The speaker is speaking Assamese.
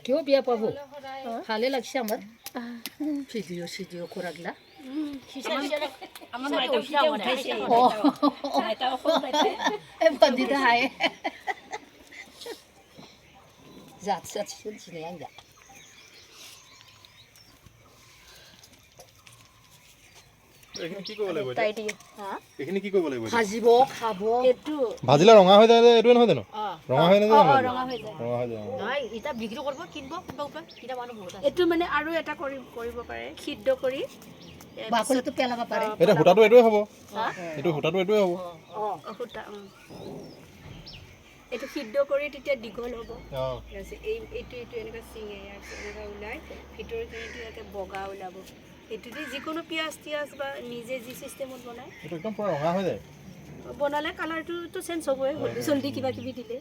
কেউ বিয়া পাব ভালে লাগছে আমাৰ ভিডিও কৰাগুলা বন্দিতা হায় যাচ্ছে শুনছি আঙ্গা এইখিনি কি কৰিব লাগিব এইখিনি কি কৰিব লাগিব ভাজিব খাব ভাজিলে ৰঙা হৈ যায় যে এইটোৱে নহয় জানো ৰঙা হৈ নাযায় ৰঙা হৈ যায় ৰঙা হৈ যায় নাই এটা বিক্ৰী কৰিব কিনব কিনা মানুহ বহুত আছে এইটো মানে আৰু এটা কৰিব পাৰে সিদ্ধ কৰি বাকলিটো পেলাব পাৰে এটা সূতাটো এইটোৱে হ'ব এইটো সূতাটো এইটোৱে হ'ব সূতা এইটো সিদ্ধ কৰি তেতিয়া দীঘল হ'ব এইটো এনেকুৱা চিঙে এনেকুৱা ওলাই ভিতৰখিনিটো ইয়াতে বগা ওলাব এইটোতে যিকোনো পিঁয়াজ টিয়াজ বা নিজে যি চিষ্টেমত বনায় এইটো একদম পুৰা ৰঙা হৈ যায় বনালে কালাৰটোতো চেঞ্জ হ'বই হলদি চলদি কিবা কিবি দিলে